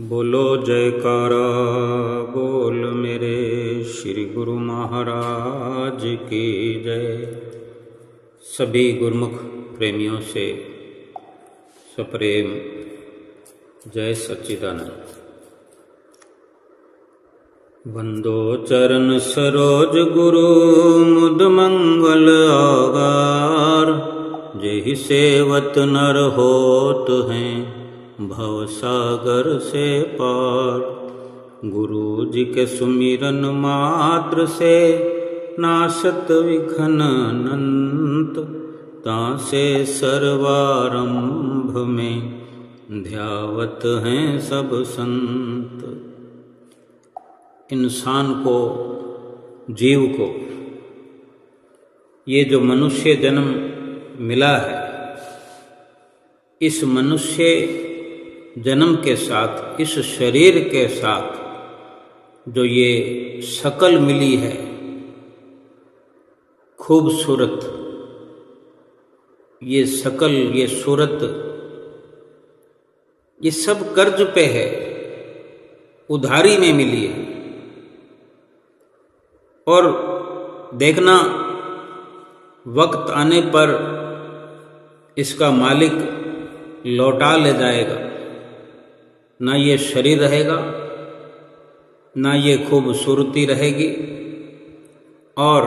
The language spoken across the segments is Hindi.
बोलो जयकारा बोल मेरे श्री गुरु महाराज की जय। सभी गुरुमुख प्रेमियों से सप्रेम जय सच्चिदानंद। वंदो चरण सरोज गुरु मुद मंगल आगार। जेहि सेवत नर होत हैं भव सागर से पार। गुरु जी के सुमिरन मात्र से नाशत विघ्न अनंत। तासे सर्वारंभ में ध्यावत हैं सब संत। इंसान को, जीव को ये जो मनुष्य जन्म मिला है, इस मनुष्य जन्म के साथ, इस शरीर के साथ जो ये शकल मिली है खूबसूरत, ये शकल, ये सूरत, ये सब कर्ज पे है, उधारी में मिली है। और देखना वक्त आने पर इसका मालिक लौटा ले जाएगा। ना ये शरीर रहेगा, ना ये खूबसूरती रहेगी, और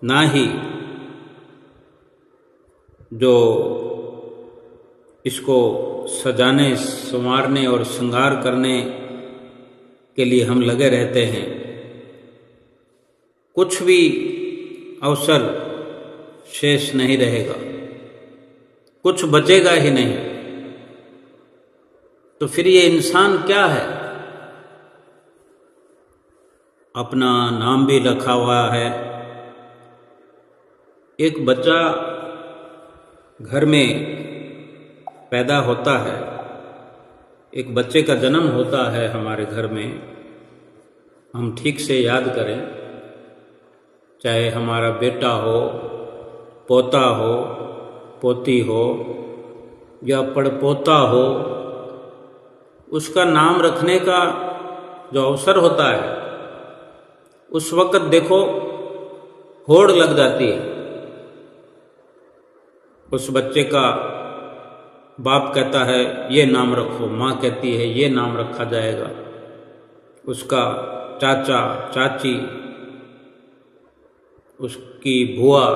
ना ही जो इसको सजाने, संवारने और श्रृंगार करने के लिए हम लगे रहते हैं, कुछ भी अवसर शेष नहीं रहेगा, कुछ बचेगा ही नहीं। तो फिर ये इंसान क्या है? अपना नाम भी रखा हुआ है। एक बच्चा घर में पैदा होता है, एक बच्चे का जन्म होता है हमारे घर में। हम ठीक से याद करें, चाहे हमारा बेटा हो, पोता हो, पोती हो या पड़पोता हो, उसका नाम रखने का जो अवसर होता है, उस वक्त देखो होड़ लग जाती है। उस बच्चे का बाप कहता है ये नाम रखो, माँ कहती है ये नाम रखा जाएगा। उसका चाचा, चाची, उसकी बुआ,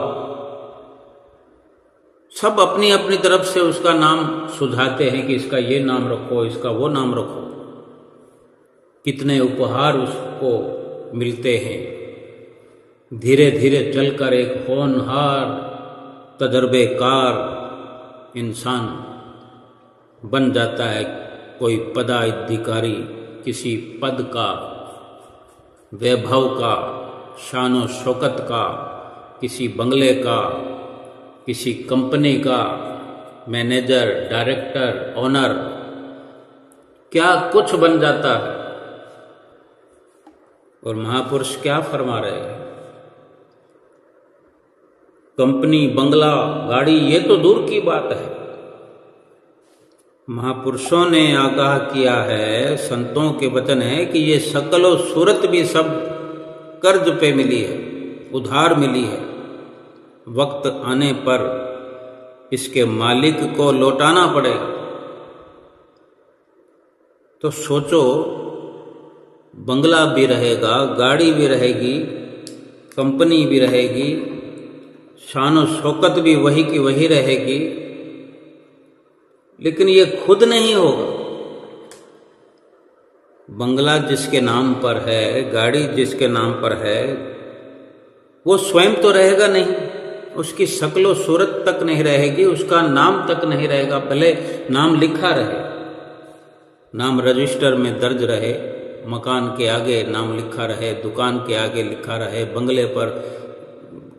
सब अपनी अपनी तरफ से उसका नाम सुझाते हैं कि इसका ये नाम रखो, इसका वो नाम रखो। कितने उपहार उसको मिलते हैं। धीरे धीरे चलकर एक होनहार, तजर्बेकार इंसान बन जाता है। कोई पदाधिकारी, किसी पद का, वैभव का, शानो शौकत का, किसी बंगले का, किसी कंपनी का मैनेजर, डायरेक्टर, ओनर, क्या कुछ बन जाता है। और महापुरुष क्या फरमा रहे हैं? कंपनी, बंगला, गाड़ी, ये तो दूर की बात है। महापुरुषों ने आगाह किया है, संतों के वचन है कि ये शकल और सूरत भी सब कर्ज पे मिली है, उधार मिली है। वक्त आने पर इसके मालिक को लौटाना पड़ेगा। तो सोचो, बंगला भी रहेगा, गाड़ी भी रहेगी, कंपनी भी रहेगी, शान और शौकत भी वही की वही रहेगी, लेकिन ये खुद नहीं होगा। बंगला जिसके नाम पर है, गाड़ी जिसके नाम पर है, वो स्वयं तो रहेगा नहीं, उसकी शक्ल और सूरत तक नहीं रहेगी, उसका नाम तक नहीं रहेगा। भले नाम लिखा रहे, नाम रजिस्टर में दर्ज रहे, मकान के आगे नाम लिखा रहे, दुकान के आगे लिखा रहे, बंगले पर,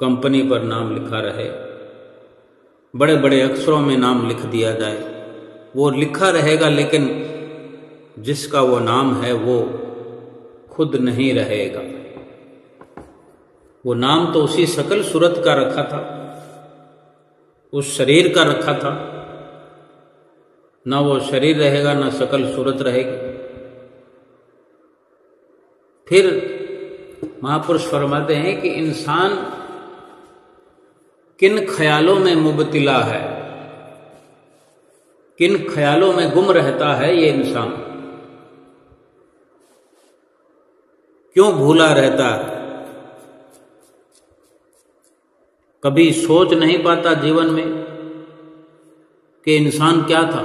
कंपनी पर नाम लिखा रहे, बड़े बड़े अक्षरों में नाम लिख दिया जाए, वो लिखा रहेगा, लेकिन जिसका वो नाम है वो खुद नहीं रहेगा। वो नाम तो उसी शकल सूरत का रखा था, उस शरीर का रखा था, ना वो शरीर रहेगा, ना शकल सूरत रहेगी। फिर महापुरुष फरमाते हैं कि इंसान किन ख्यालों में मुबतला है, किन ख्यालों में गुम रहता है ये इंसान, क्यों भूला रहता है। कभी सोच नहीं पाता जीवन में कि इंसान क्या था।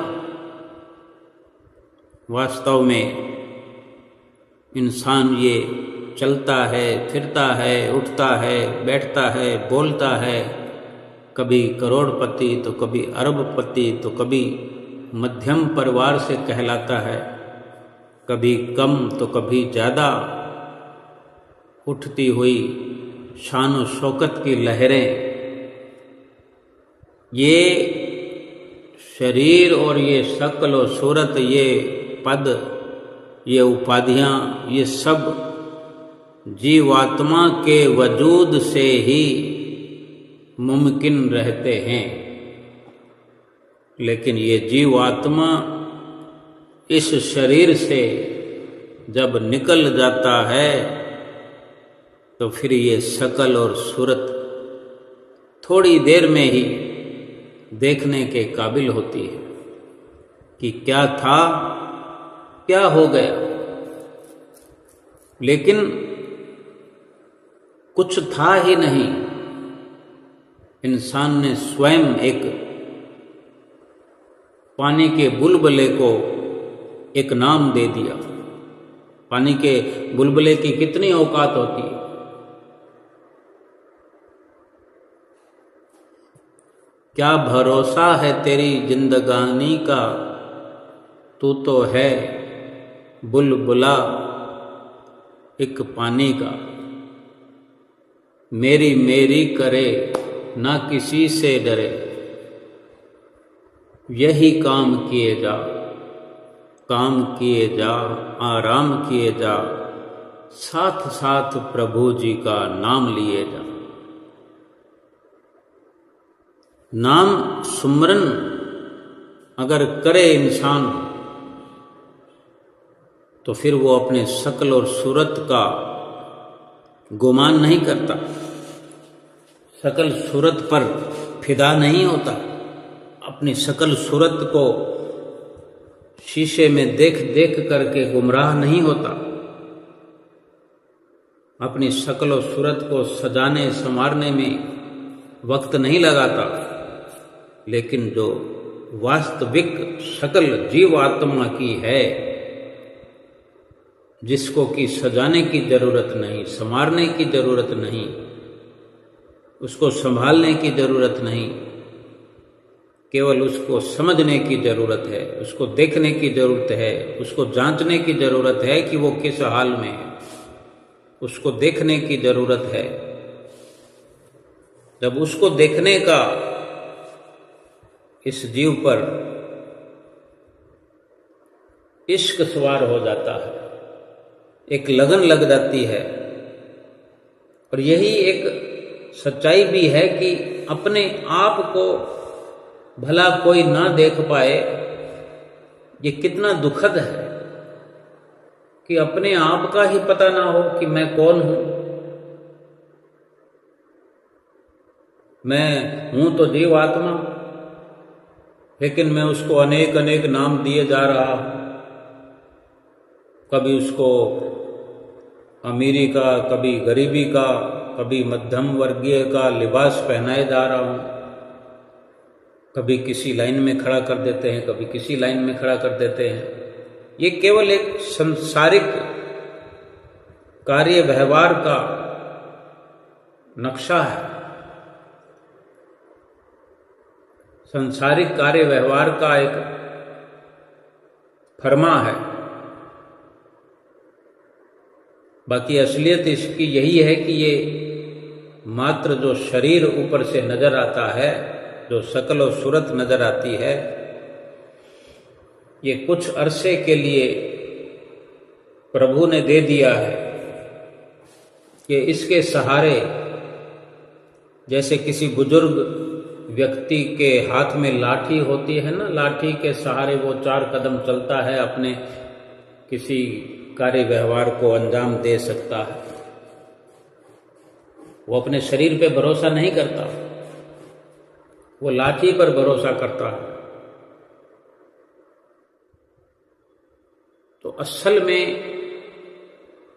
वास्तव में इंसान ये चलता है, फिरता है, उठता है, बैठता है, बोलता है, कभी करोड़पति तो कभी अरबपति तो कभी मध्यम परिवार से कहलाता है, कभी कम तो कभी ज़्यादा उठती हुई शान व शौकत की लहरें। ये शरीर और ये शक्ल और सूरत, ये पद, ये उपाधियाँ, ये सब जीवात्मा के वजूद से ही मुमकिन रहते हैं। लेकिन ये जीवात्मा इस शरीर से जब निकल जाता है तो फिर ये शकल और सूरत थोड़ी देर में ही देखने के काबिल होती है कि क्या था, क्या हो गया। लेकिन कुछ था ही नहीं। इंसान ने स्वयं एक पानी के बुलबुले को एक नाम दे दिया। पानी के बुलबुले की कितनी औकात होती है। क्या भरोसा है तेरी जिंदगानी का, तू तो है बुलबुला एक पानी का। मेरी मेरी करे ना किसी से डरे, यही काम किए जा, काम किए जा, आराम किए जा, साथ साथ प्रभु जी का नाम लिए जा। नाम सुमरन अगर करे इंसान तो फिर वो अपने शकल और सूरत का गुमान नहीं करता, शकल सूरत पर फिदा नहीं होता, अपनी शकल सूरत को शीशे में देख देख करके गुमराह नहीं होता, अपनी शकल और सूरत को सजाने संवारने में वक्त नहीं लगाता। लेकिन जो वास्तविक शकल जीवात्मा की है, जिसको कि सजाने की जरूरत नहीं, संवारने की जरूरत नहीं, उसको संभालने की जरूरत नहीं, केवल उसको समझने की जरूरत है, उसको देखने की जरूरत है, उसको जांचने की जरूरत है कि वो किस हाल में है, उसको देखने की जरूरत है। जब उसको देखने का इस जीव पर इश्क सवार हो जाता है, एक लगन लग जाती है। और यही एक सच्चाई भी है कि अपने आप को भला कोई ना देख पाए, ये कितना दुखद है कि अपने आप का ही पता ना हो कि मैं कौन हूं। मैं हूं तो जीवात्मा, लेकिन मैं उसको अनेक अनेक नाम दिए जा रहा हूं। कभी उसको अमीरी का, कभी गरीबी का, कभी मध्यम वर्गीय का लिबास पहनाए जा रहा हूं। कभी किसी लाइन में खड़ा कर देते हैं, कभी किसी लाइन में खड़ा कर देते हैं। ये केवल एक संसारिक कार्य व्यवहार का नक्शा है, संसारिक कार्य व्यवहार का एक फरमा है। बाकी असलियत इसकी यही है कि ये मात्र जो शरीर ऊपर से नजर आता है, जो शकल और सूरत नजर आती है, ये कुछ अरसे के लिए प्रभु ने दे दिया है कि इसके सहारे, जैसे किसी बुजुर्ग व्यक्ति के हाथ में लाठी होती है ना, लाठी के सहारे वो 4 कदम चलता है, अपने किसी कार्य व्यवहार को अंजाम दे सकता है। वो अपने शरीर पे भरोसा नहीं करता, वो लाठी पर भरोसा करता है। तो असल में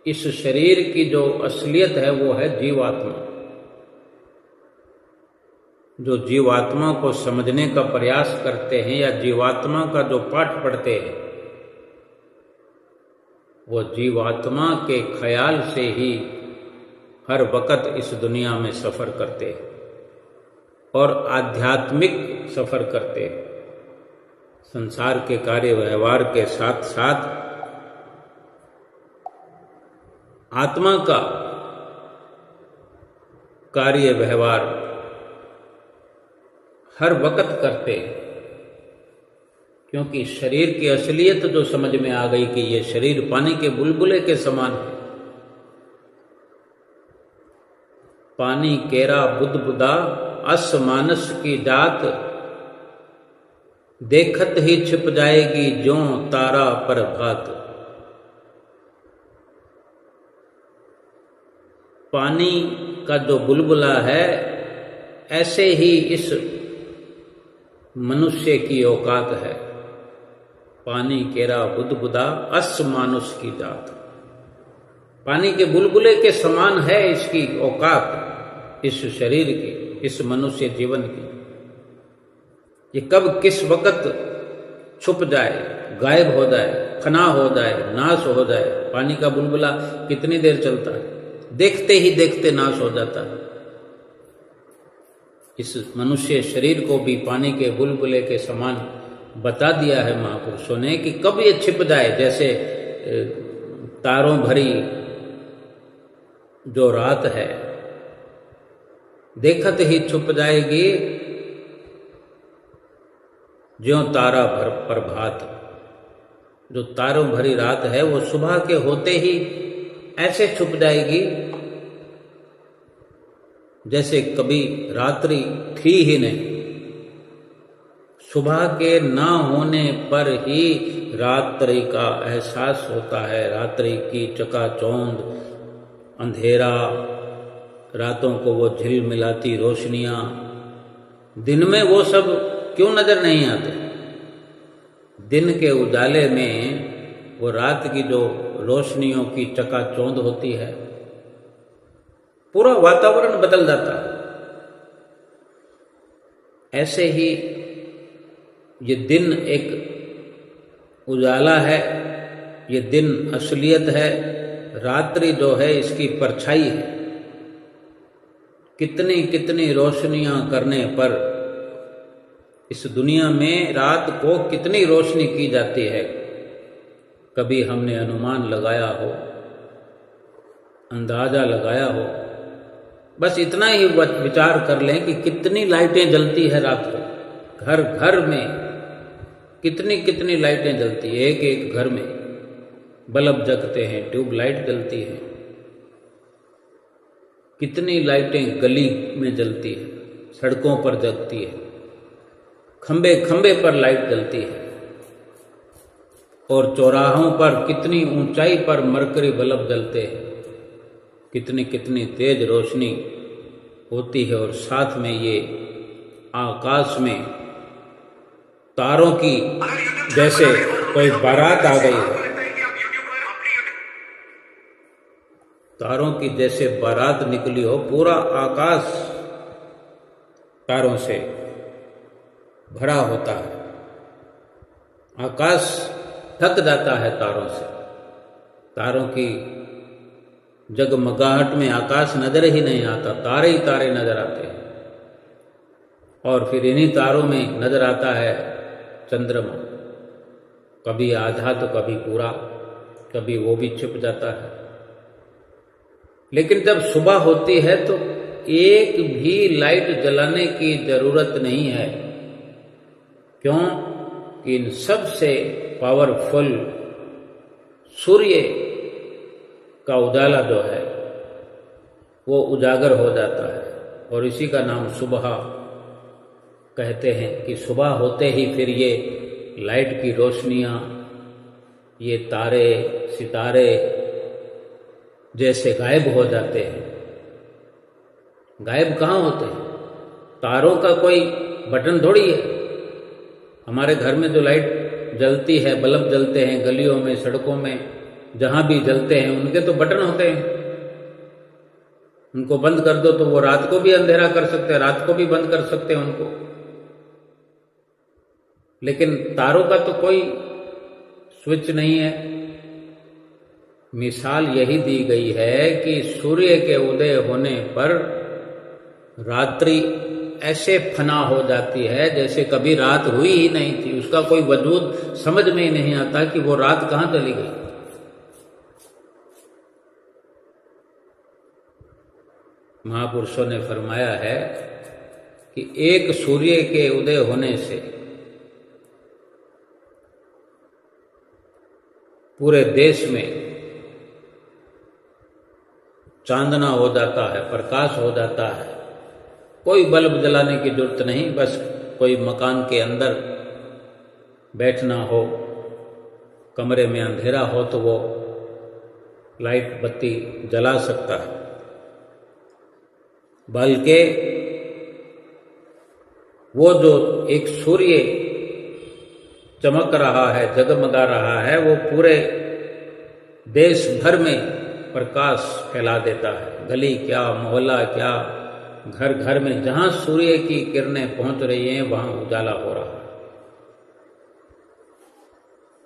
इस शरीर की जो असलियत है वो है जीवात्मा। जो जीवात्मा को समझने का प्रयास करते हैं या जीवात्मा का जो पाठ पढ़ते हैं, वो जीवात्मा के ख्याल से ही हर वक्त इस दुनिया में सफ़र करते हैं और आध्यात्मिक सफ़र करते हैं। संसार के कार्य व्यवहार के साथ साथ आत्मा का कार्य व्यवहार हर वक्त करते हैं, क्योंकि शरीर की असलियत जो समझ में आ गई कि ये शरीर पानी के बुलबुले के समान है। पानी केरा बुदबुदा अस मानस की जात, देखत ही छिप जाएगी ज्यों तारा पर भात। पानी का जो बुलबुला है, ऐसे ही इस मनुष्य की औकात है। पानी केरा बुदबुदा अस मानुष की जात, पानी के बुलबुले के समान है इसकी औकात, इस शरीर की, इस मनुष्य जीवन की। ये कब किस वक्त छुप जाए, गायब हो जाए, फना हो जाए, नाश हो जाए। पानी का बुलबुला कितनी देर चलता है, देखते ही देखते नाश हो जाता है। इस मनुष्य शरीर को भी पानी के बुलबुले के समान बता दिया है महापुरुषों ने कि कब ये छिप जाए। जैसे तारों भरी जो रात है, देखत ही छुप जाएगी ज्यों तारा भर प्रभात। जो तारों भरी रात है वो सुबह के होते ही ऐसे छुप जाएगी जैसे कभी रात्रि थी ही नहीं। सुबह के ना होने पर ही रात्रि का एहसास होता है। रात्रि की चकाचौंध, अंधेरा, रातों को वो झिलमिलाती रोशनियां, दिन में वो सब क्यों नजर नहीं आते। दिन के उजाले में वो रात की जो रोशनियों की चकाचौंध होती है, पूरा वातावरण बदल जाता है। ऐसे ही ये दिन एक उजाला है, ये दिन असलियत है, रात्रि जो है इसकी परछाई है। कितनी कितनी रोशनियां करने पर इस दुनिया में रात को कितनी रोशनी की जाती है, कभी हमने अनुमान लगाया हो, अंदाजा लगाया हो। बस इतना ही विचार कर लें कि कितनी लाइटें जलती है रात को। घर घर में कितनी कितनी लाइटें जलती है, एक एक घर में बल्ब जगते हैं, ट्यूबलाइट जलती है। कितनी लाइटें गली में जलती है, सड़कों पर जगती है, खंबे खंबे पर लाइट जलती है। और चौराहों पर कितनी ऊंचाई पर मरकरी बल्ब जलते हैं। कितनी कितनी तेज रोशनी होती है। और साथ में ये आकाश में तारों की जैसे कोई बारात आ गई है, तारों की जैसे बारात निकली हो। पूरा आकाश तारों से भरा होता है, आकाश ढक जाता है तारों से। तारों की जगमगाहट में आकाश नजर ही नहीं आता, तारे ही तारे नजर आते हैं। और फिर इन्हीं तारों में नजर आता है चंद्रमा, कभी आधा तो कभी पूरा, कभी वो भी छिप जाता है। लेकिन जब सुबह होती है तो एक भी लाइट जलाने की जरूरत नहीं है। क्यों कि इन सबसे पावरफुल सूर्य का उजाला जो है वो उजागर हो जाता है, और इसी का नाम सुबह कहते हैं कि सुबह होते ही फिर ये लाइट की रोशनियाँ, ये तारे सितारे जैसे गायब हो जाते हैं। गायब कहाँ होते हैं? तारों का कोई बटन थोड़ी है। हमारे घर में जो लाइट जलती है, बल्ब जलते हैं गलियों में, सड़कों में, जहाँ भी जलते हैं, उनके तो बटन होते हैं। उनको बंद कर दो तो वो रात को भी अंधेरा कर सकते हैं, रात को भी बंद कर सकते हैं उनको। लेकिन तारों का तो कोई स्विच नहीं है। मिसाल यही दी गई है कि सूर्य के उदय होने पर रात्रि ऐसे फना हो जाती है जैसे kभी रात हुई ही नहीं थी। उसका कोई वजूद समझ में ही नहीं आता कि वो रात कहाँ चली गई। महापुरुषों ने फरमाया है कि एक सूर्य के उदय होने से पूरे देश में चांदना हो जाता है, प्रकाश हो जाता है। कोई बल्ब जलाने की जरूरत नहीं, बस कोई मकान के अंदर बैठना हो, कमरे में अंधेरा हो तो वो लाइट बत्ती जला सकता है। बल्कि वो जो एक सूर्य चमक रहा है, जगमगा रहा है, वो पूरे देश भर में प्रकाश फैला देता है। गली क्या, मोहल्ला क्या, घर घर में जहां सूर्य की किरणें पहुंच रही हैं वहां उजाला हो रहा है।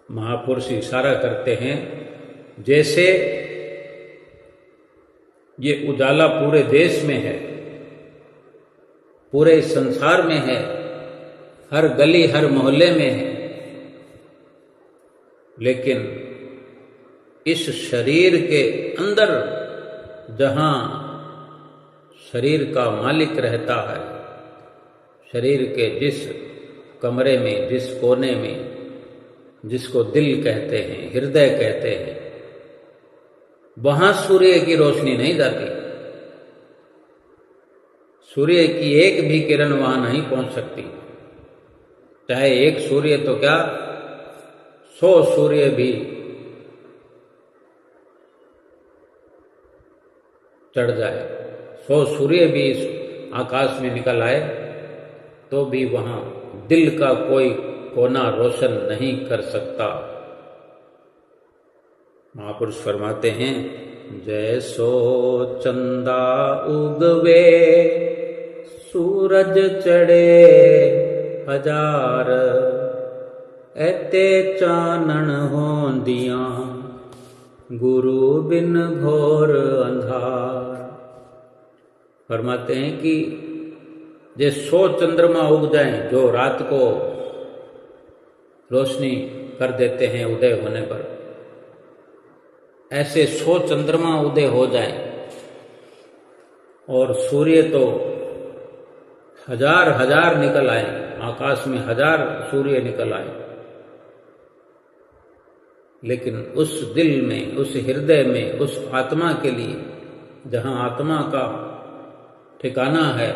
महापुरुष इशारा करते हैं जैसे ये उजाला पूरे देश में है, पूरे संसार में है, हर गली हर मोहल्ले में है, लेकिन इस शरीर के अंदर जहां शरीर का मालिक रहता है, शरीर के जिस कमरे में, जिस कोने में, जिसको दिल कहते हैं, हृदय कहते हैं, वहां सूर्य की रोशनी नहीं जाती। सूर्य की एक भी किरण वहां नहीं पहुंच सकती। चाहे एक सूर्य तो क्या, 100 सूर्य भी चढ़ जाए, 100 सूर्य भी इस आकाश में निकल आए तो भी वहां दिल का कोई कोना रोशन नहीं कर सकता। महापुरुष फरमाते हैं, जैसो चंदा उगवे सूरज चढ़े हजार, ऐते चानन होंदियां गुरु बिन घोर अंधार। फरमाते हैं कि जे 100 चंद्रमा उग जाएं, जो रात को रोशनी कर देते हैं उदय होने पर, ऐसे 100 चंद्रमा उदय हो जाएं और सूर्य तो हजार हजार निकल आए, आकाश में 1000 सूर्य निकल आए, लेकिन उस दिल में, उस हृदय में, उस आत्मा के लिए जहां आत्मा का ठिकाना है,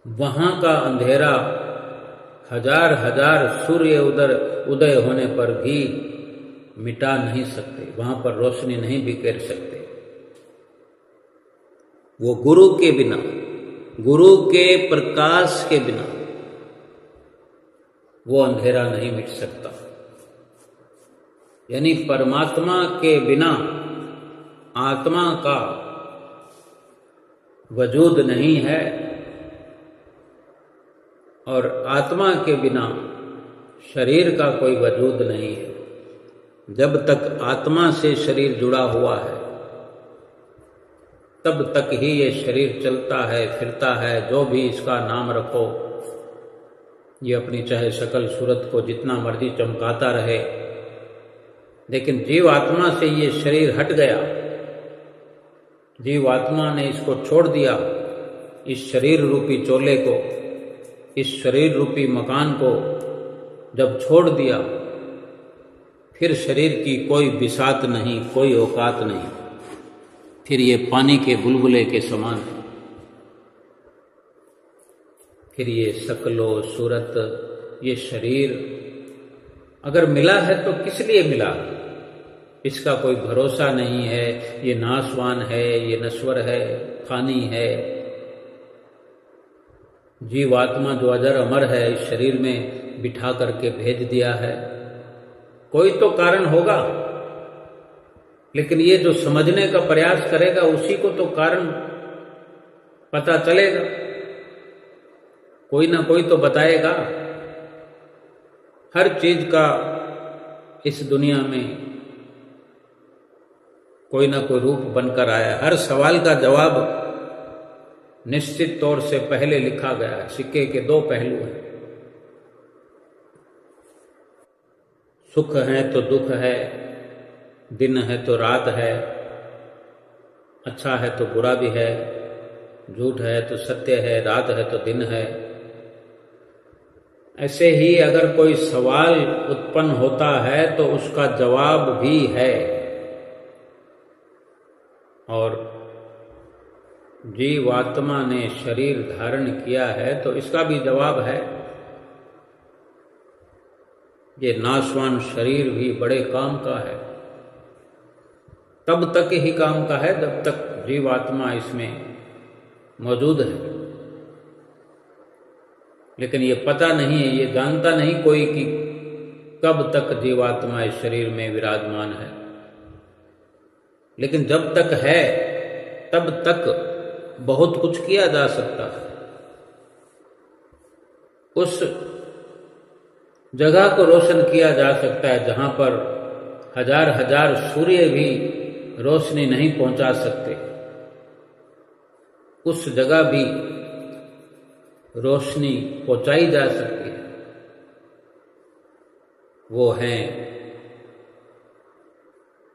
वहां का अंधेरा हजार हजार सूर्य उदय होने पर भी मिटा नहीं सकते, वहां पर रोशनी नहीं बिखेर सकते। वो गुरु के बिना, गुरु के प्रकाश के बिना वो अंधेरा नहीं मिट सकता। यानी परमात्मा के बिना आत्मा का वजूद नहीं है और आत्मा के बिना शरीर का कोई वजूद नहीं है। जब तक आत्मा से शरीर जुड़ा हुआ है तब तक ही ये शरीर चलता है, फिरता है, जो भी इसका नाम रखो, ये अपनी चाहे शक्ल सूरत को जितना मर्जी चमकाता रहे, लेकिन जीव आत्मा से ये शरीर हट गया, जीव आत्मा ने इसको छोड़ दिया, इस शरीर रूपी चोले को, इस शरीर रूपी मकान को जब छोड़ दिया, फिर शरीर की कोई बिसात नहीं, कोई औकात नहीं, फिर ये पानी के बुलबुले के समान है। फिर ये शकलो सूरत, ये शरीर अगर मिला है तो किस लिए मिला? इसका कोई भरोसा नहीं है, ये नाशवान है, ये नश्वर है, फानी है। जीवात्मा जो अजर अमर है इस शरीर में बिठा करके भेज दिया है, कोई तो कारण होगा। लेकिन ये जो समझने का प्रयास करेगा उसी को तो कारण पता चलेगा, कोई ना कोई तो बताएगा। हर चीज का इस दुनिया में कोई ना कोई रूप बनकर आया, हर सवाल का जवाब निश्चित तौर से पहले लिखा गया है। सिक्के के दो पहलू हैं, सुख है तो दुख है, दिन है तो रात है, अच्छा है तो बुरा भी है, झूठ है तो सत्य है, रात है तो दिन है। ऐसे ही अगर कोई सवाल उत्पन्न होता है तो उसका जवाब भी है, और जीवात्मा ने शरीर धारण किया है तो इसका भी जवाब है। ये नाशवान शरीर भी बड़े काम का है, तब तक ही काम का है जब तक जीवात्मा इसमें मौजूद है। लेकिन ये पता नहीं है, ये जानता नहीं कोई कि कब तक जीवात्मा इस शरीर में विराजमान है। लेकिन जब तक है तब तक बहुत कुछ किया जा सकता है। उस जगह को रोशन किया जा सकता है जहां पर हजार हजार सूर्य भी रोशनी नहीं पहुंचा सकते, उस जगह भी रोशनी पहुंचाई जा सकती है। वो हैं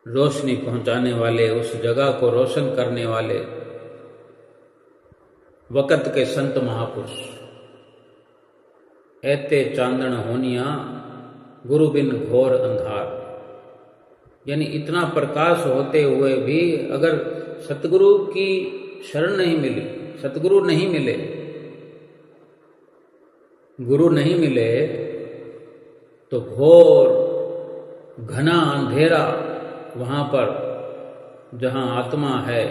रोशनी पहुंचाने वाले, उस जगह को रोशन करने वाले वक़्त के संत महापुरुष। ऐते चांदन होनिया गुरु बिन घोर अंधार, यानी इतना प्रकाश होते हुए भी अगर सतगुरु की शरण नहीं मिली, सतगुरु नहीं मिले, गुरु नहीं मिले, तो घोर घना अंधेरा वहां पर जहां आत्मा है,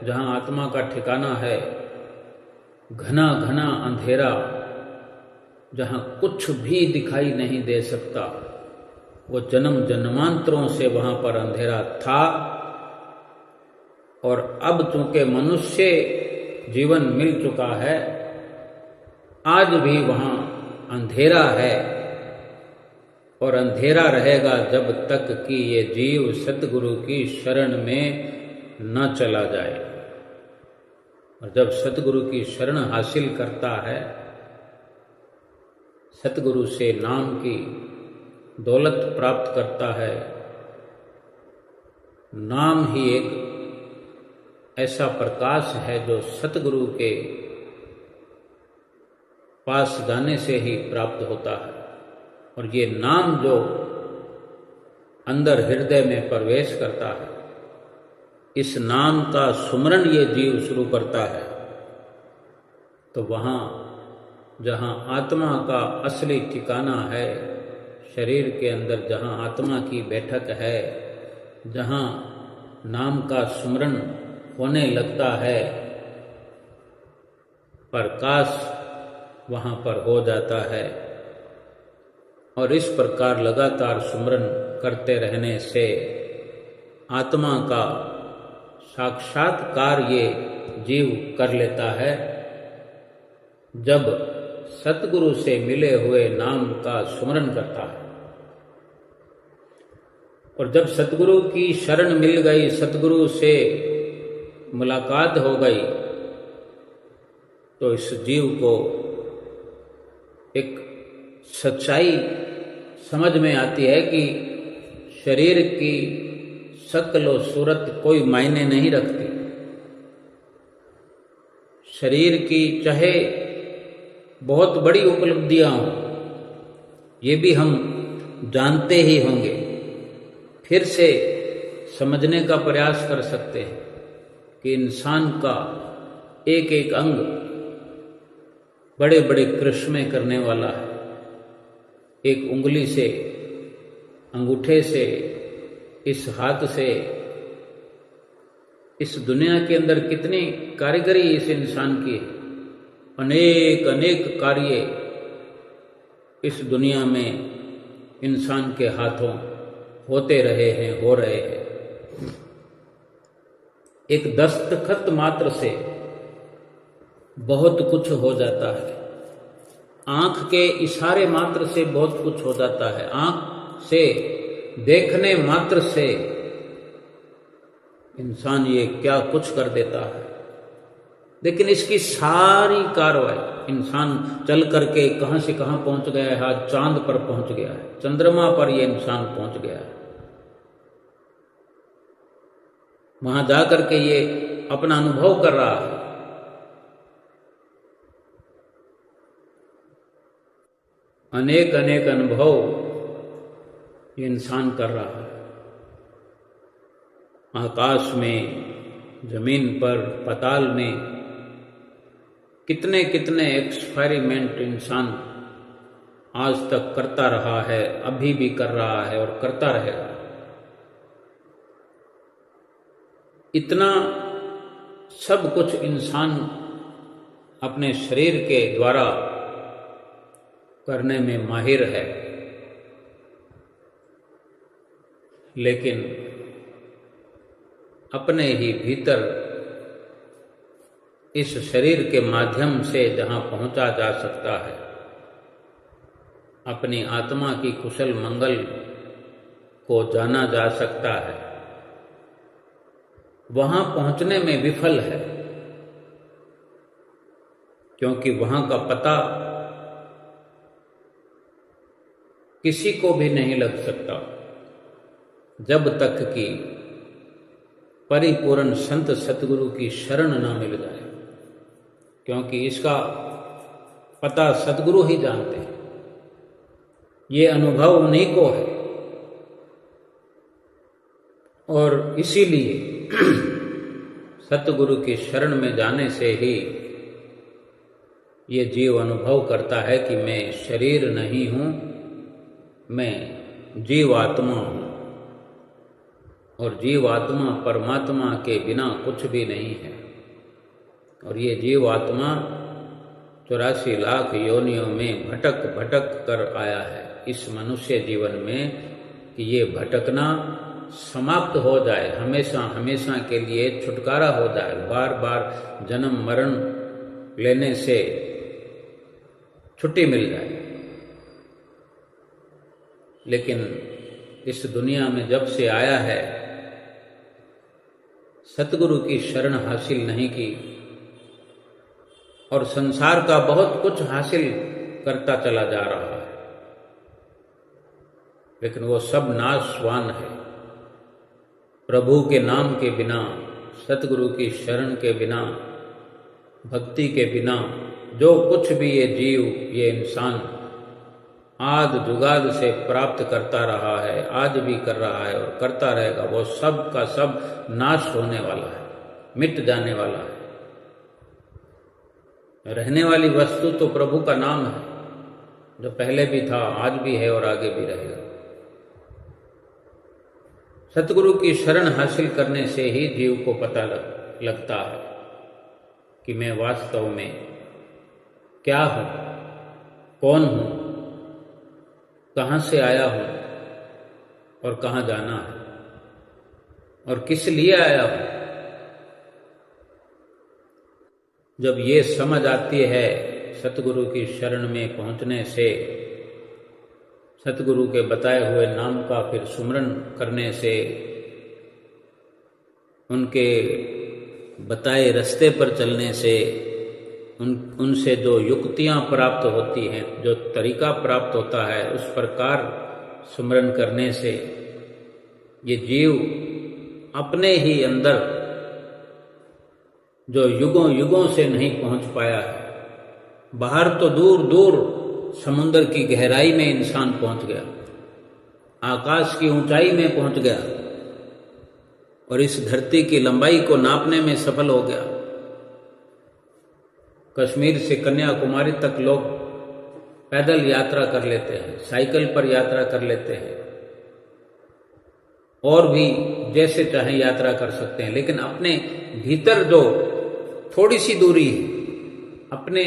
जहां आत्मा का ठिकाना है, घना घना अंधेरा जहां कुछ भी दिखाई नहीं दे सकता, वो जन्म जन्मांतरों से वहां पर अंधेरा था। और अब चूंकि मनुष्य जीवन मिल चुका है, आज भी वहां अंधेरा है, और अंधेरा रहेगा जब तक कि ये जीव सतगुरु की शरण में न चला जाए। और जब सतगुरु की शरण हासिल करता है, सतगुरु से नाम की दौलत प्राप्त करता है, नाम ही एक ऐसा प्रकाश है जो सतगुरु के पास जाने से ही प्राप्त होता है। और ये नाम जो अंदर हृदय में प्रवेश करता है, इस नाम का सुमरन ये जीव शुरू करता है, तो वहाँ जहाँ आत्मा का असली ठिकाना है, शरीर के अंदर जहाँ आत्मा की बैठक है, जहाँ नाम का सुमरन होने लगता है, प्रकाश वहाँ पर हो जाता है। और इस प्रकार लगातार सुमरन करते रहने से आत्मा का साक्षात्कार ये जीव कर लेता है। जब सतगुरु से मिले हुए नाम का सुमरन करता है, और जब सतगुरु की शरण मिल गई, सतगुरु से मुलाकात हो गई, तो इस जीव को एक सच्चाई समझ में आती है कि शरीर की शक्ल और सूरत कोई मायने नहीं रखती। शरीर की चाहे बहुत बड़ी उपलब्धियां हों, ये भी हम जानते ही होंगे, फिर से समझने का प्रयास कर सकते हैं कि इंसान का एक एक अंग बड़े बड़े करिश्मे करने वाला है। एक उंगली से, अंगूठे से, इस हाथ से, इस दुनिया के अंदर कितनी कारीगरी इस इंसान की है। अनेक अनेक कार्य इस दुनिया में इंसान के हाथों होते रहे हैं, हो रहे हैं। एक दस्तखत मात्र से बहुत कुछ हो जाता है। आंख के इशारे मात्र से बहुत कुछ हो जाता है। आंख से देखने मात्र से इंसान ये क्या कुछ कर देता है। लेकिन इसकी सारी कार्रवाई, इंसान चल करके कहां से कहां पहुंच गया है। आज चांद पर पहुंच गया है, चंद्रमा पर ये इंसान पहुंच गया है। वहां जाकर के ये अपना अनुभव कर रहा है। अनेक अनेक अनुभव ये इंसान कर रहा है। आकाश में, जमीन पर, पाताल में कितने कितने एक्सपेरिमेंट इंसान आज तक करता रहा है, अभी भी कर रहा है और करता रहेगा। इतना सब कुछ इंसान अपने शरीर के द्वारा करने में माहिर है, लेकिन अपने ही भीतर इस शरीर के माध्यम से जहां पहुंचा जा सकता है, अपनी आत्मा की कुशल मंगल को जाना जा सकता है, वहां पहुंचने में विफल है। क्योंकि वहां का पता किसी को भी नहीं लग सकता जब तक कि परिपूर्ण संत सतगुरु की शरण न मिल जाए। क्योंकि इसका पता सतगुरु ही जानते हैं, ये अनुभव उन्हीं को है। और इसीलिए सतगुरु की शरण में जाने से ही ये जीव अनुभव करता है कि मैं शरीर नहीं हूं, मैं जीवात्मा हूं। और जीवात्मा परमात्मा के बिना कुछ भी नहीं है। और ये जीवात्मा 84 लाख योनियों में भटक भटक कर आया है इस मनुष्य जीवन में, कि ये भटकना समाप्त हो जाए, हमेशा हमेशा के लिए छुटकारा हो जाए, बार बार जन्म मरण लेने से छुट्टी मिल जाए। लेकिन इस दुनिया में जब से आया है, सतगुरु की शरण हासिल नहीं की और संसार का बहुत कुछ हासिल करता चला जा रहा है, लेकिन वो सब नाशवान है। प्रभु के नाम के बिना, सतगुरु की शरण के बिना, भक्ति के बिना जो कुछ भी ये जीव, ये इंसान आद जुगाद से प्राप्त करता रहा है, आज भी कर रहा है और करता रहेगा, वो सब का सब नाश होने वाला है, मिट जाने वाला है। रहने वाली वस्तु तो प्रभु का नाम है, जो पहले भी था, आज भी है और आगे भी रहेगा। सतगुरु की शरण हासिल करने से ही जीव को पता लगता है कि मैं वास्तव में क्या हूं, कौन हूं, कहां से आया हूं और कहां जाना है और किस लिए आया हूं। जब ये समझ आती है सतगुरु की शरण में पहुंचने से, सतगुरु के बताए हुए नाम का फिर सुमरन करने से, उनके बताए रास्ते पर चलने से, उनसे जो युक्तियां प्राप्त होती हैं, जो तरीका प्राप्त होता है, उस प्रकार सुमरन करने से ये जीव अपने ही अंदर जो युगों युगों से नहीं पहुंच पाया है, बाहर तो दूर दूर समुद्र की गहराई में इंसान पहुंच गया, आकाश की ऊंचाई में पहुंच गया और इस धरती की लंबाई को नापने में सफल हो गया। कश्मीर से कन्याकुमारी तक लोग पैदल यात्रा कर लेते हैं, साइकिल पर यात्रा कर लेते हैं, और भी जैसे चाहे यात्रा कर सकते हैं, लेकिन अपने भीतर जो थोड़ी सी दूरी है, अपने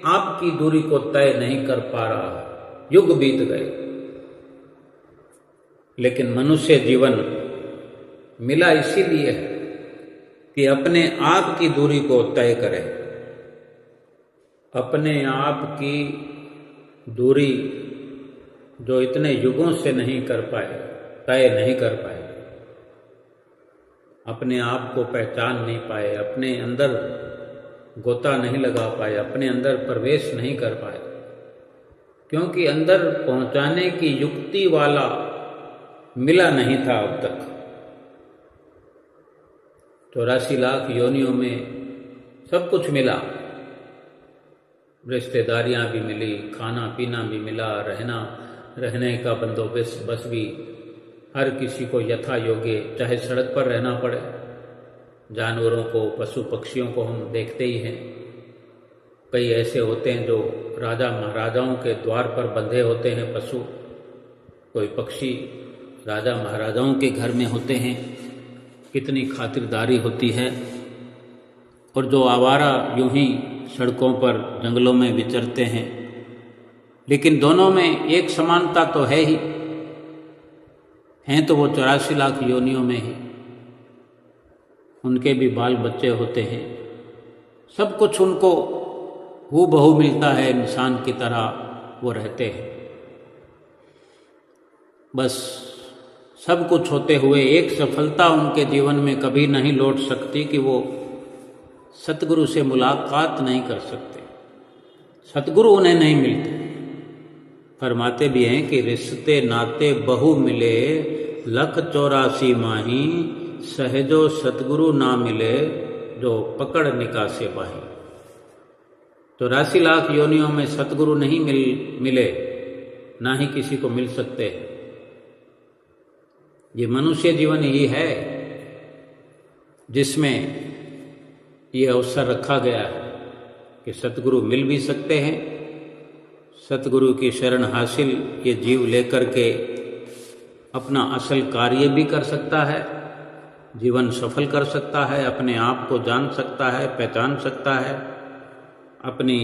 आप की दूरी को तय नहीं कर पा रहा। युग बीत गए, लेकिन मनुष्य जीवन मिला इसीलिए है कि अपने आप की दूरी को तय करे। अपने आप की दूरी जो इतने युगों से नहीं कर पाए, तय नहीं कर पाए, अपने आप को पहचान नहीं पाए, अपने अंदर गोता नहीं लगा पाए, अपने अंदर प्रवेश नहीं कर पाए, क्योंकि अंदर पहुंचाने की युक्ति वाला मिला नहीं था अब तक। 84 लाख योनियों में सब कुछ मिला, रिश्तेदारियां भी मिली, खाना पीना भी मिला, रहने का बंदोबस्त बस भी हर किसी को यथा योग्य, चाहे सड़क पर रहना पड़े। जानवरों को, पशु पक्षियों को हम देखते ही हैं। कई ऐसे होते हैं जो राजा महाराजाओं के द्वार पर बंधे होते हैं पशु, कोई पक्षी राजा महाराजाओं के घर में होते हैं। कितनी खातिरदारी होती है। और जो आवारा यूं ही सड़कों पर, जंगलों में विचरते हैं, लेकिन दोनों में एक समानता तो है ही, हैं तो वो 84 लाख योनियों में ही। उनके भी बाल बच्चे होते हैं, सब कुछ उनको हूबहू मिलता है, इंसान की तरह वो रहते हैं। बस सब कुछ होते हुए एक सफलता उनके जीवन में कभी नहीं लौट सकती कि वो सतगुरु से मुलाकात नहीं कर सकते, सतगुरु उन्हें नहीं मिलते। फरमाते भी हैं कि रिश्ते नाते बहु मिले, 184 माही, सहजो सतगुरु ना मिले, जो पकड़ निकासे बाही। 84 लाख योनियों में सतगुरु नहीं मिले, ना ही किसी को मिल सकते। ये मनुष्य जीवन ही है जिसमें ये अवसर रखा गया है कि सतगुरु मिल भी सकते हैं। सतगुरु की शरण हासिल ये जीव लेकर के अपना असल कार्य भी कर सकता है, जीवन सफल कर सकता है, अपने आप को जान सकता है, पहचान सकता है, अपनी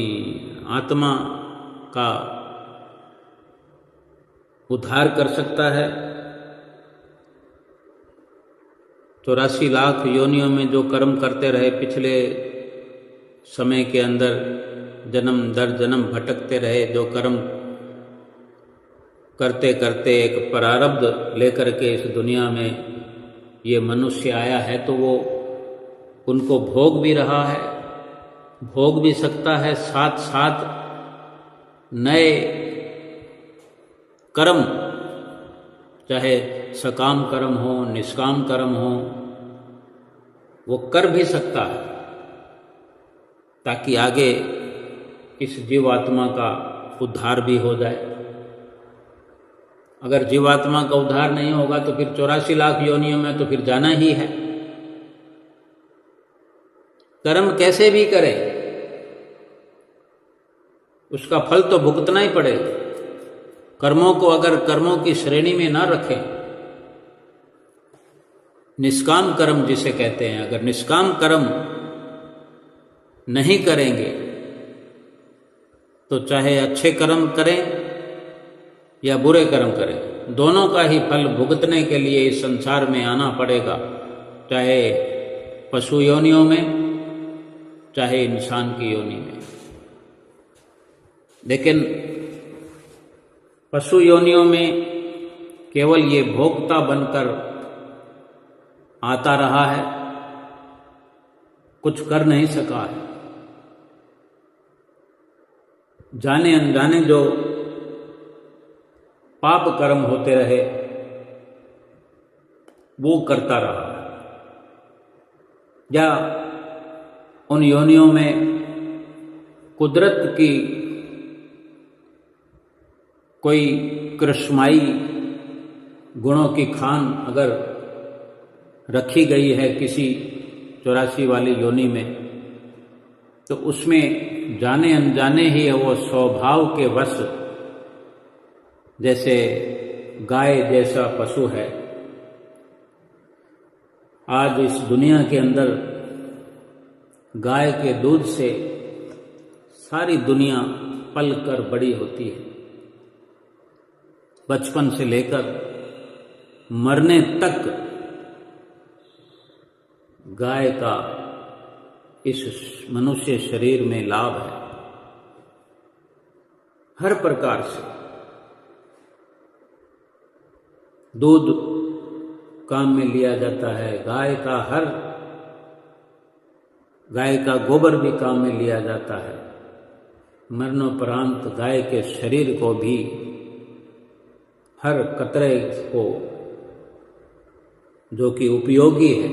आत्मा का उद्धार कर सकता है। 84 लाख योनियों में जो कर्म करते रहे, पिछले समय के अंदर जन्म दर जन्म भटकते रहे, जो कर्म करते करते एक प्रारब्ध लेकर के इस दुनिया में ये मनुष्य आया है, तो वो उनको भोग भी रहा है, भोग भी सकता है, साथ साथ नए कर्म, चाहे सकाम कर्म हो, निष्काम कर्म हो, वो कर भी सकता है, ताकि आगे इस जीवात्मा का उद्धार भी हो जाए। अगर जीवात्मा का उद्धार नहीं होगा तो फिर 84 लाख योनियों में तो फिर जाना ही है। कर्म कैसे भी करे, उसका फल तो भुगतना ही पड़ेगा। कर्मों को अगर कर्मों की श्रेणी में ना रखें, निष्काम कर्म जिसे कहते हैं, अगर निष्काम कर्म नहीं करेंगे तो चाहे अच्छे कर्म करें या बुरे कर्म करें, दोनों का ही फल भुगतने के लिए इस संसार में आना पड़ेगा, चाहे पशु योनियों में, चाहे इंसान की योनि में। लेकिन पशु योनियों में केवल ये भोक्ता बनकर आता रहा है, कुछ कर नहीं सका है। जाने अनजाने जो पाप कर्म होते रहे वो करता रहा, या उन योनियों में कुदरत की कोई कृष्माई गुणों की खान अगर रखी गई है किसी 84 वाली योनि में, तो उसमें जाने अनजाने ही वो स्वभाव के वश, जैसे गाय जैसा पशु है, आज इस दुनिया के अंदर गाय के दूध से सारी दुनिया पल कर बड़ी होती है। बचपन से लेकर मरने तक गाय का इस मनुष्य शरीर में लाभ है, हर प्रकार से। दूध काम में लिया जाता है, गाय का गोबर भी काम में लिया जाता है। मरणोपरांत गाय के शरीर को भी, हर कतरे को, जो कि उपयोगी है,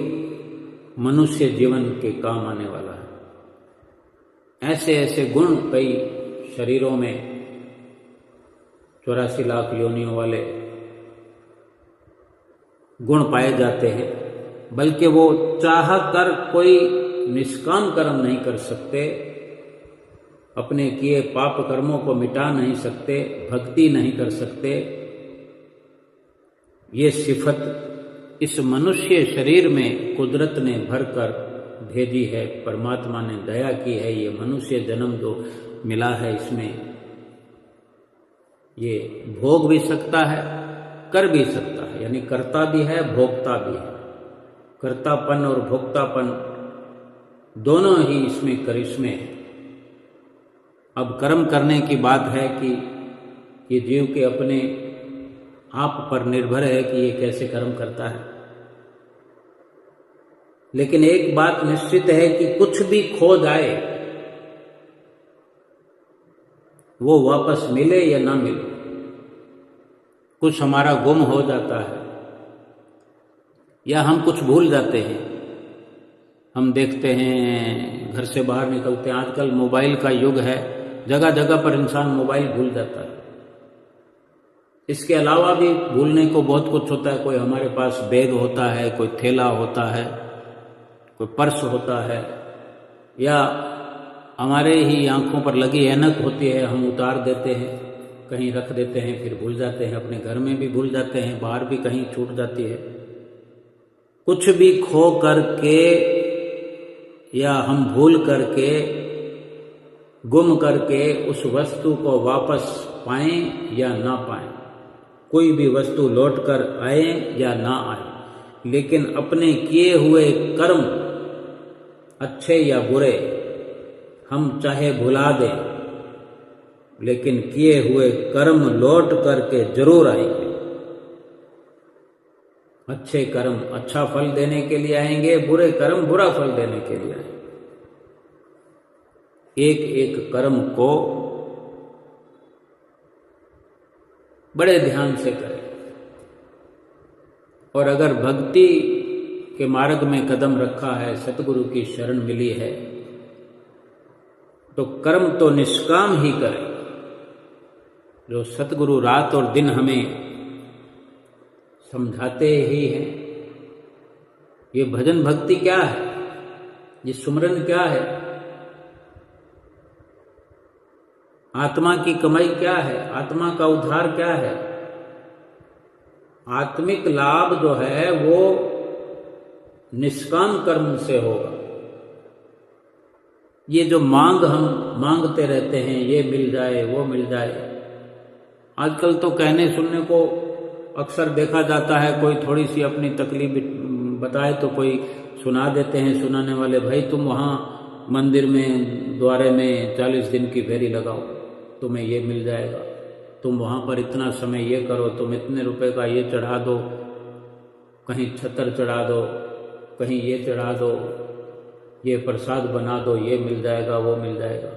मनुष्य जीवन के काम आने वाला है। ऐसे ऐसे गुण कई शरीरों में 84 लाख योनियों वाले गुण पाए जाते हैं, बल्कि वो चाह कर कोई निष्काम कर्म नहीं कर सकते, अपने किए पाप कर्मों को मिटा नहीं सकते, भक्ति नहीं कर सकते। ये सिफत इस मनुष्य शरीर में कुदरत ने भरकर भेजी है, परमात्मा ने दया की है। ये मनुष्य जन्म जो मिला है, इसमें ये भोग भी सकता है, कर भी सकता है, यानी करता भी है, भोगता भी है। कर्तापन और भोक्तापन दोनों ही इसमें करिश्मे हैं। अब कर्म करने की बात है कि ये जीव के अपने आप पर निर्भर है कि ये कैसे कर्म करता है। लेकिन एक बात निश्चित है कि कुछ भी खो जाए, वो वापस मिले या ना मिले, कुछ हमारा गुम हो जाता है या हम कुछ भूल जाते हैं। हम देखते हैं, घर से बाहर निकलते हैं, आजकल मोबाइल का युग है, जगह जगह पर इंसान मोबाइल भूल जाता है। इसके अलावा भी भूलने को बहुत कुछ होता है। कोई हमारे पास बैग होता है, कोई थैला होता है, कोई पर्स होता है, या हमारे ही आंखों पर लगी ऐनक होती है, हम उतार देते हैं, कहीं रख देते हैं, फिर भूल जाते हैं। अपने घर में भी भूल जाते हैं, बाहर भी कहीं छूट जाती है। कुछ भी खो करके या हम भूल करके, गुम करके उस वस्तु को वापस पाएं या ना पाएं, कोई भी वस्तु लौट कर आए या ना आए, लेकिन अपने किए हुए कर्म अच्छे या बुरे हम चाहे भुला दें, लेकिन किए हुए कर्म लौट करके जरूर आएंगे। अच्छे कर्म अच्छा फल देने के लिए आएंगे, बुरे कर्म बुरा फल देने के लिए आएंगे। एक एक कर्म को बड़े ध्यान से करें, और अगर भक्ति के मार्ग में कदम रखा है, सतगुरु की शरण मिली है, तो कर्म तो निष्काम ही करें। जो सतगुरु रात और दिन हमें समझाते ही हैं। ये भजन भक्ति क्या है, ये सुमरन क्या है, आत्मा की कमाई क्या है, आत्मा का उद्धार क्या है। आत्मिक लाभ जो है वो निष्काम कर्म से होगा। ये जो मांग हम मांगते रहते हैं, ये मिल जाए वो मिल जाए, आजकल तो कहने सुनने को अक्सर देखा जाता है। कोई थोड़ी सी अपनी तकलीफ बताए तो कोई सुना देते हैं सुनाने वाले, भाई तुम वहाँ मंदिर में द्वारे में 40 दिन की फेरी लगाओ, तुम्हें ये मिल जाएगा। तुम वहाँ पर इतना समय ये करो, तुम इतने रुपए का ये चढ़ा दो, कहीं छतर चढ़ा दो, कहीं ये चढ़ा दो, ये प्रसाद बना दो, ये मिल जाएगा वो मिल जाएगा।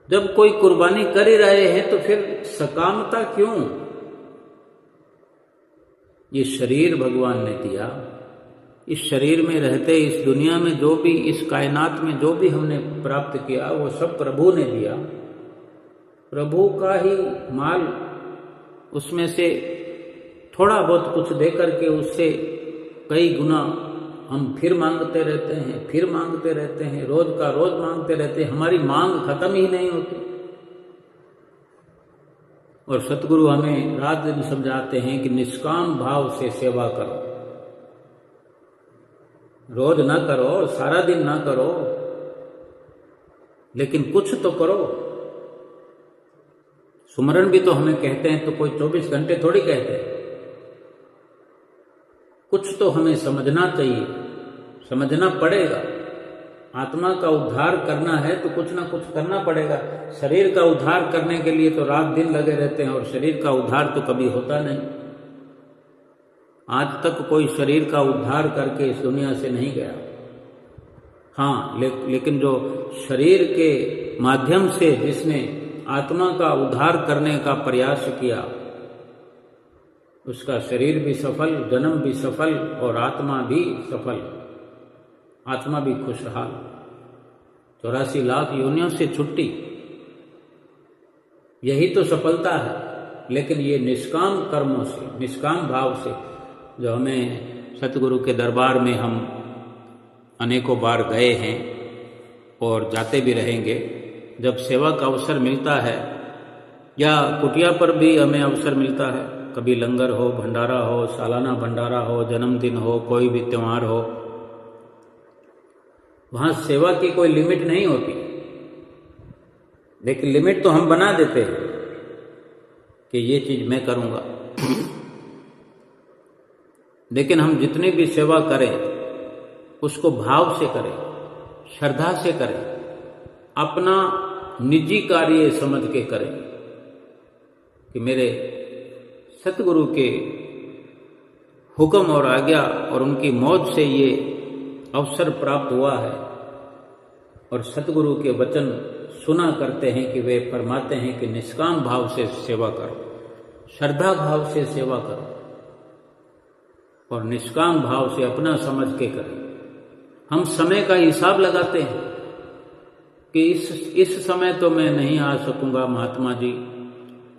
जब कोई कुर्बानी कर ही रहे हैं तो फिर सकामता क्यों? ये शरीर भगवान ने दिया, इस शरीर में रहते इस दुनिया में जो भी, इस कायनात में जो भी हमने प्राप्त किया वो सब प्रभु ने दिया। प्रभु का ही माल, उसमें से थोड़ा बहुत कुछ दे करके उससे कई गुना हम फिर मांगते रहते हैं, फिर मांगते रहते हैं, रोज का रोज मांगते रहते हैं, हमारी मांग खत्म ही नहीं होती। और सतगुरु हमें रात दिन समझाते हैं कि निष्काम भाव से सेवा करो। रोज ना करो, सारा दिन ना करो, लेकिन कुछ तो करो। सुमरण भी तो हमें कहते हैं, तो कोई 24 घंटे थोड़ी कहते हैं। कुछ तो हमें समझना चाहिए, समझना पड़ेगा। आत्मा का उद्धार करना है तो कुछ ना कुछ करना पड़ेगा। शरीर का उद्धार करने के लिए तो रात दिन लगे रहते हैं, और शरीर का उद्धार तो कभी होता नहीं। आज तक कोई शरीर का उद्धार करके इस दुनिया से नहीं गया। हाँ, लेकिन जो शरीर के माध्यम से जिसने आत्मा का उद्धार करने का प्रयास किया, उसका शरीर भी सफल, जन्म भी सफल और आत्मा भी सफल, आत्मा भी खुशहाल। 84 लाख योनियों से छुट्टी, यही तो सफलता है। लेकिन ये निष्काम कर्मों से, निष्काम भाव से, जो हमें सतगुरु के दरबार में हम अनेकों बार गए हैं और जाते भी रहेंगे, जब सेवा का अवसर मिलता है या कुटिया पर भी हमें अवसर मिलता है, कभी लंगर हो, भंडारा हो, सालाना भंडारा हो, जन्मदिन हो, कोई भी त्यौहार हो, वहां सेवा की कोई लिमिट नहीं होती। लेकिन लिमिट तो हम बना देते हैं कि ये चीज मैं करूंगा। लेकिन हम जितनी भी सेवा करें उसको भाव से करें, श्रद्धा से करें, अपना निजी कार्य समझ के करें कि मेरे सतगुरु के हुक्म और आज्ञा और उनकी मौज से ये अवसर प्राप्त हुआ है। और सतगुरु के वचन सुना करते हैं कि वे फरमाते हैं कि निष्काम भाव से सेवा करो, श्रद्धा भाव से सेवा करो और निष्काम भाव से अपना समझ के करें। हम समय का हिसाब लगाते हैं कि इस समय तो मैं नहीं आ सकूंगा महात्मा जी,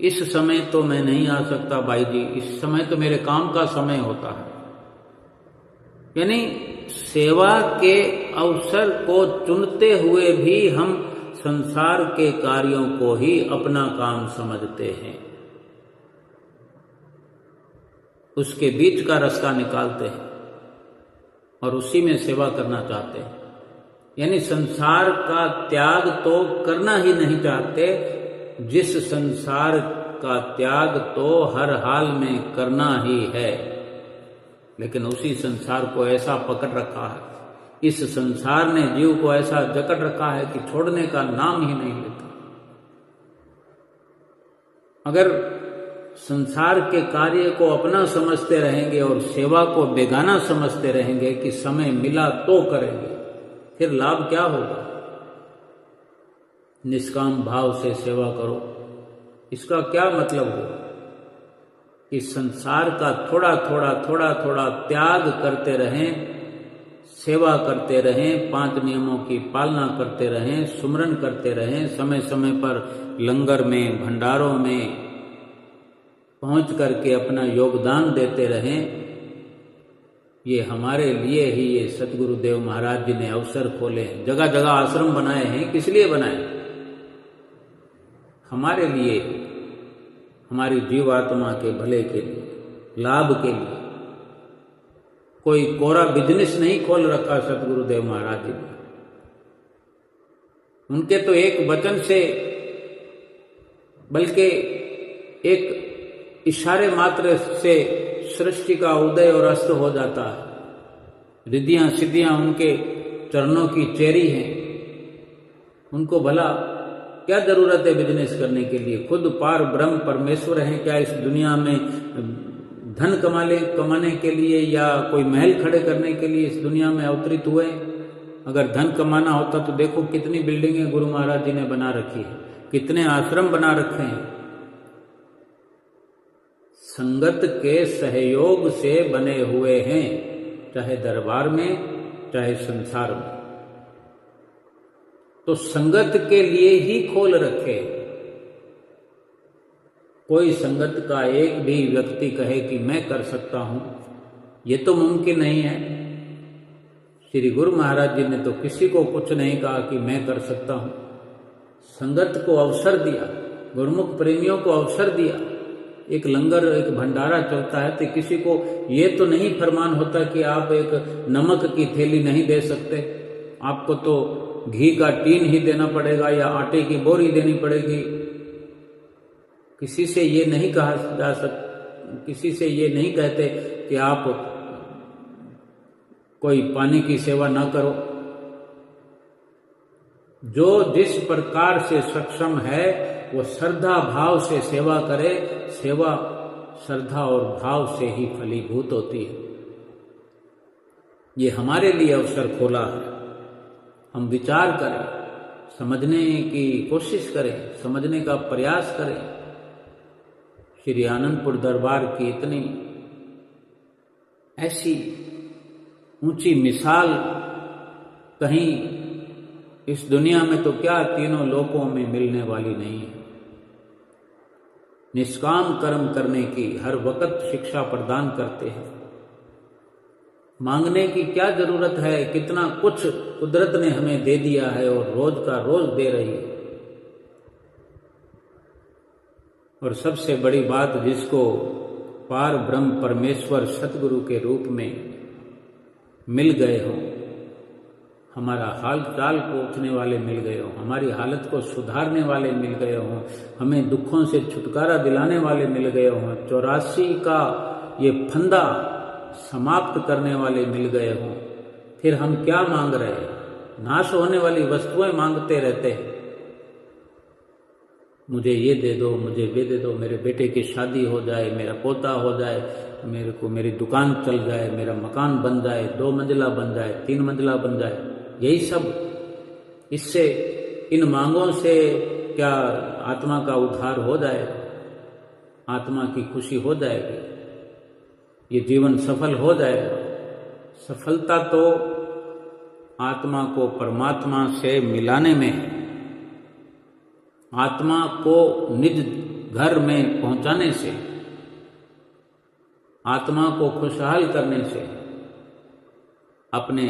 इस समय तो मैं नहीं आ सकता भाई जी, इस समय तो मेरे काम का समय होता है। यानी सेवा के अवसर को चुनते हुए भी हम संसार के कार्यों को ही अपना काम समझते हैं, उसके बीच का रास्ता निकालते हैं और उसी में सेवा करना चाहते हैं। यानी संसार का त्याग तो करना ही नहीं चाहते, जिस संसार का त्याग तो हर हाल में करना ही है, लेकिन उसी संसार को ऐसा पकड़ रखा है, इस संसार ने जीव को ऐसा जकड़ रखा है कि छोड़ने का नाम ही नहीं लेता। अगर संसार के कार्य को अपना समझते रहेंगे और सेवा को बेगाना समझते रहेंगे कि समय मिला तो करेंगे, फिर लाभ क्या होगा? निष्काम भाव से सेवा करो, इसका क्या मतलब हुआ कि संसार का थोड़ा थोड़ा त्याग करते रहें, सेवा करते रहें, 5 नियमों की पालना करते रहें, सुमरन करते रहें, समय समय पर लंगर में, भंडारों में पहुंच करके अपना योगदान देते रहें। ये हमारे लिए ही ये सतगुरुदेव महाराज जी ने अवसर खोले हैं, जगह जगह आश्रम बनाए हैं। किस लिए बनाए? हमारे लिए, हमारी जीवात्मा के भले के लिए, लाभ के लिए। कोई कोरा बिजनेस नहीं खोल रखा सतगुरुदेव महाराज जी ने। उनके तो एक वचन से, बल्कि एक इशारे मात्र से सृष्टि का उदय और अस्त हो जाता है। रिद्धियां सिद्धियां उनके चरणों की चेरी हैं। उनको भला क्या जरूरत है बिजनेस करने के लिए? खुद पार ब्रह्म परमेश्वर हैं। क्या इस दुनिया में धन कमाने के लिए या कोई महल खड़े करने के लिए इस दुनिया में अवतरित हुए? अगर धन कमाना होता तो देखो कितनी बिल्डिंगें गुरु महाराज जी ने बना रखी है, कितने आश्रम बना रखे हैं। संगत के सहयोग से बने हुए हैं, चाहे दरबार में चाहे संसार में। तो संगत के लिए ही खोल रखे। कोई संगत का एक भी व्यक्ति कहे कि मैं कर सकता हूं, ये तो मुमकिन नहीं है। श्री गुरु महाराज जी ने तो किसी को कुछ नहीं कहा कि मैं कर सकता हूं। संगत को अवसर दिया, गुरुमुख प्रेमियों को अवसर दिया। एक लंगर, एक भंडारा चलता है तो किसी को ये तो नहीं फरमान होता कि आप एक नमक की थैली नहीं दे सकते, आपको तो घी का टीन ही देना पड़ेगा या आटे की बोरी देनी पड़ेगी। किसी से ये नहीं कहा जा सकता, किसी से ये नहीं कहते कि आप कोई पानी की सेवा ना करो। जो जिस प्रकार से सक्षम है वो श्रद्धा भाव से सेवा करे। सेवा श्रद्धा और भाव से ही फलीभूत होती है। ये हमारे लिए अवसर खोला है। हम विचार करें, समझने की कोशिश करें, समझने का प्रयास करें। श्री आनंदपुर दरबार की इतनी ऐसी ऊंची मिसाल कहीं इस दुनिया में तो क्या तीनों लोकों में मिलने वाली नहीं है। निष्काम कर्म करने की हर वक्त शिक्षा प्रदान करते हैं। मांगने की क्या जरूरत है, कितना कुछ कुदरत ने हमें दे दिया है और रोज का रोज दे रही है। और सबसे बड़ी बात, जिसको पार ब्रह्म परमेश्वर सतगुरु के रूप में मिल गए हो, हमारा हाल चाल पूछने वाले मिल गए हो, हमारी हालत को सुधारने वाले मिल गए हों, हमें दुखों से छुटकारा दिलाने वाले मिल गए हों, 84 का ये फंदा समाप्त करने वाले मिल गए हों, फिर हम क्या मांग रहे हैं? नाश होने वाली वस्तुएं मांगते रहते हैं। मुझे ये दे दो, मुझे वे दे दो, मेरे बेटे की शादी हो जाए, मेरा पोता हो जाए, मेरे को मेरी दुकान चल जाए, मेरा मकान बन जाए, 2 मंजिला बन जाए, 3 मंजिला बन जाए। यही सब, इससे इन मांगों से क्या आत्मा का उद्धार हो जाएगा? आत्मा की खुशी हो जाएगी? ये जीवन सफल हो जाएगा? सफलता तो आत्मा को परमात्मा से मिलाने में है, आत्मा को निज घर में पहुंचाने से, आत्मा को खुशहाल करने से। अपने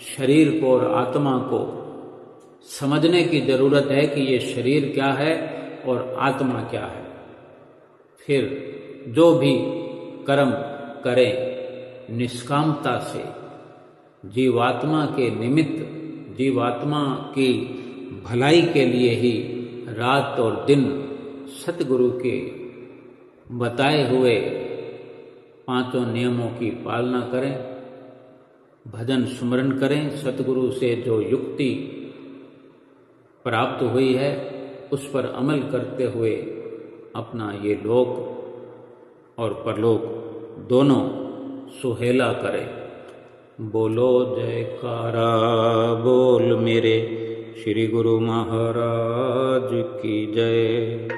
शरीर को और आत्मा को समझने की जरूरत है कि ये शरीर क्या है और आत्मा क्या है। फिर जो भी कर्म करें निष्कामता से, जीवात्मा के निमित्त, जीवात्मा की भलाई के लिए ही रात और दिन सतगुरु के बताए हुए 5 नियमों की पालना करें, भजन सुमरन करें। सतगुरु से जो युक्ति प्राप्त हुई है उस पर अमल करते हुए अपना ये लोक और परलोक दोनों सुहेला करें। बोलो जयकारा बोल मेरे श्री गुरु महाराज की जय।